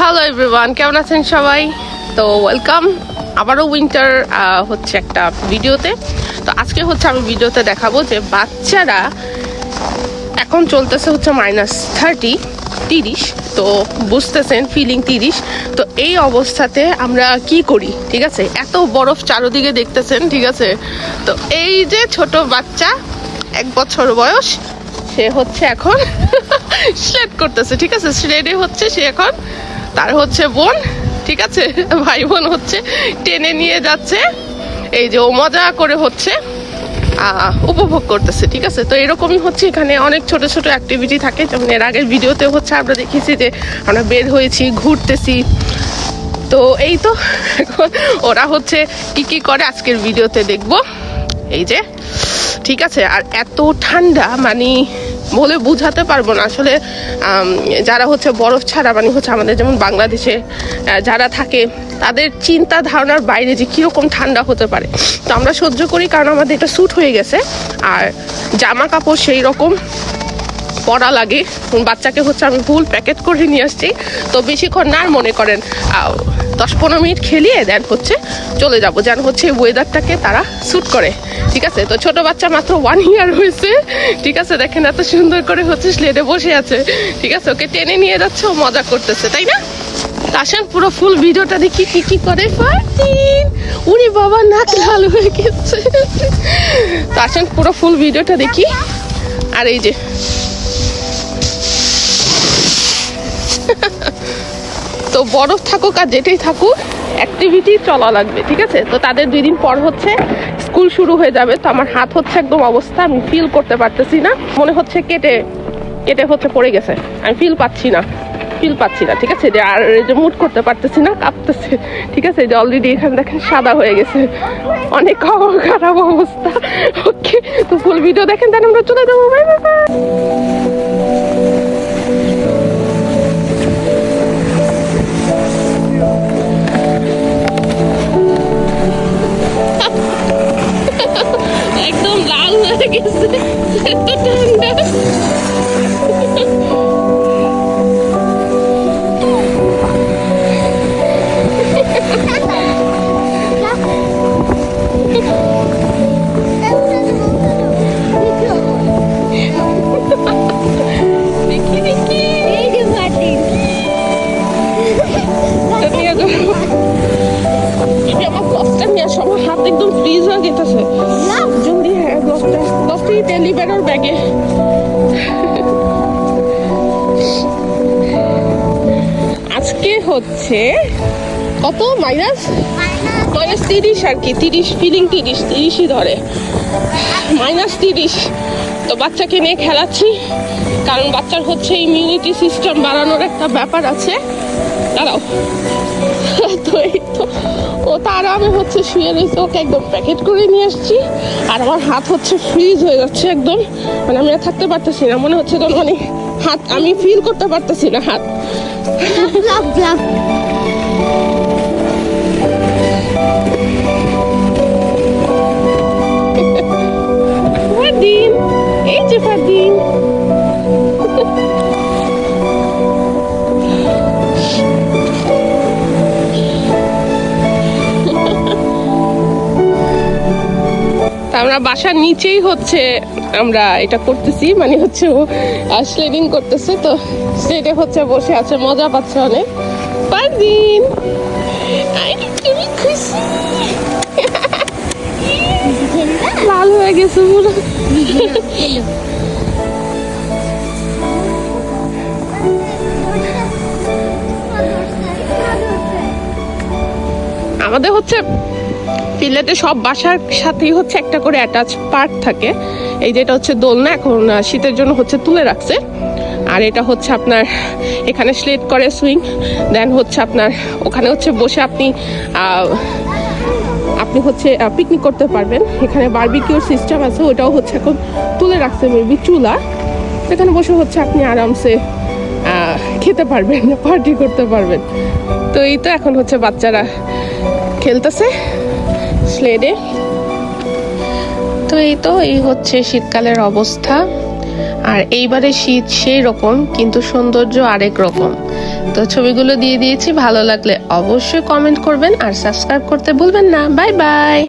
Hello everyone, কেমন আছেন সবাই? তো ওয়েলকাম আবারও উইন্টার হচ্ছে একটা ভিডিওতে। তো আজকে হচ্ছে আমি ভিডিওতে দেখাবো যে বাচ্চারা এখন চলতেছে হচ্ছে -30 তো বুঝতেছেন ফিলিং 30। তো এই অবস্থাতে আমরা কি করি, ঠিক আছে? এত বরফ চারদিকে দেখতেছেন, ঠিক আছে? তো এই যে ছোট বাচ্চা 1 বছর বয়স, সে হচ্ছে এখন স্লেড করতেছে, ঠিক আছে? স্লেডে হচ্ছে সে এখন, তার হচ্ছে বোন, ঠিক আছে, ভাই বোন হচ্ছে টেনে নিয়ে যাচ্ছে। এই যে ও মজা করে হচ্ছে উপভোগ করতেছে, ঠিক আছে? তো এরকমই হচ্ছে, এখানে অনেক ছোট ছোট অ্যাক্টিভিটি থাকে। যেমন এর আগের ভিডিওতে হচ্ছে আমরা দেখেছি যে আমরা বের হয়েছি, ঘুরতেছি। তো এই তো এখন ওরা হচ্ছে কি কি করে আজকের ভিডিওতে দেখবো। এই যে, ঠিক আছে। আর এত ঠান্ডা, মানে বলে বুঝাতে পারবো না আসলে। যারা হচ্ছে বরফ ছাড়া, মানে হচ্ছে আমাদের যেমন বাংলাদেশে যারা থাকে, তাদের চিন্তা ধারণার বাইরে যে কীরকম ঠান্ডা হতে পারে। তো আমরা সহ্য করি, কারণ আমাদের এটা স্যুট হয়ে গেছে। আর জামা কাপড় সেই রকম পরা লাগে। বাচ্চাকে হচ্ছে আমি ফুল প্যাকেট করে নিয়ে আসছি। তো বেশিক্ষণ না, মনে করেন 10-15 মিনিট খেলিয়ে দেন হচ্ছে চলে যাব, যেন হচ্ছে ওয়েদারটাকে তারা স্যুট করে, ঠিক আছে? তো ছোট বাচ্চা মাত্র 1 ইয়ার হয়েছে, ঠিক আছে? দেখেন এত সুন্দর করে হচ্ছে স্লেডে বসে আছে, ঠিক আছে? ওকে টেনে নিয়ে যাচ্ছে, ও মজা করতেছে, তাই না? আসেন পুরো ফুল ভিডিওটা দেখি কি কি করে ফারদিন। উনি বাবা, নাক লাল হয়ে গেছে। তো আসেন পুরো ফুল ভিডিওটা দেখি। আর এই যে তো বরফ থাকুক আর যেটাই থাকুক, অ্যাক্টিভিটি চলা লাগবে, ঠিক আছে? তো তাদের 2 দিন পর হচ্ছে স্কুল শুরু হয়ে যাবে। তো আমার হাত হচ্ছে একদম অবস্থা, আমি ফিল করতে পারতেছি না, মনে হচ্ছে কেটে কেটে হচ্ছে পড়ে গেছে। আমি ফিল পাচ্ছি না, ঠিক আছে? যে আর যে মুড করতে পারতেছি না, কাঁপতেছে, ঠিক আছে? যে অলরেডি এখানে দেখেন সাদা হয়ে গেছে, অনেক খারাপ অবস্থা। ওকে, তো ফুল ভিডিও দেখেন, তাহলে আমরা চলে যাবো। Bye bye. একদম লাল হয়ে গেছে, এত ঠান্ডা। সবার হাত একদম ফ্রিজ হয়ে গেছে। জলদি, হ্যাঁ, গ্লাভসটা লিবারের ব্যাগে। আজকে হচ্ছে কত -30 আর কি, 30 ফিলিং 30ই ধরে, -30। তো বাচ্চাকে নিয়ে খেলাচ্ছি, কারণ বাচ্চার হচ্ছে ইমিউনিটি সিস্টেম বাড়ানোর একটা ব্যাপার আছে। দাঁড়াও। তো এই তো ও তারা, আমি হচ্ছে শুয়ে রয়েছে, ওকে একদম প্যাকেট করে নিয়ে আসছি। আর আমার হাত হচ্ছে ফ্রিজ হয়ে যাচ্ছে একদম, মানে আমি আর থাকতে পারতেছি না, মনে হচ্ছে তো, মানে হাত আমি ফিল করতে পারতেছি না হাত। ফারদিন, এই যে ফারদিন। আমরা বাসার নিচেই হচ্ছে আমরা এটা করতেছি, মানে হচ্ছে ও স্লেডিং করতেছে। তো স্লেডে হচ্ছে বসে আছে, মজা পাচ্ছে অনেক। ফারদিন, লাল হয়ে গেছে পুরো। আমাদের হচ্ছে সিলেটে সব বাসার সাথেই হচ্ছে একটা করে অ্যাটাচ পার্ক থাকে। এই যেটা হচ্ছে দোলনা, এখন শীতের জন্য হচ্ছে তুলে রাখছে। আর এটা হচ্ছে আপনার এখানে স্লেড করে সুইং, দেন হচ্ছে আপনার ওখানে হচ্ছে বসে আপনি হচ্ছে পিকনিক করতে পারবেন। এখানে বারবিকিউর সিস্টেম আছে, ওটাও হচ্ছে এখন তুলে রাখছে, মেবি চুলা, সেখানে বসে হচ্ছে আপনি আরামসে খেতে পারবেন, পার্টি করতে পারবেন। তো এই তো এখন হচ্ছে বাচ্চারা খেলতেছে স্লেডে। তো এই হচ্ছে শীতকালের অবস্থা। আর এইবারে শীত সেই রকম, কিন্তু সৌন্দর্য আরেক রকম। তো ছবিগুলো দিয়ে দিয়েছি, ভালো লাগলে অবশ্যই কমেন্ট করবেন আর সাবস্ক্রাইব করতে ভুলবেন না। Bye bye.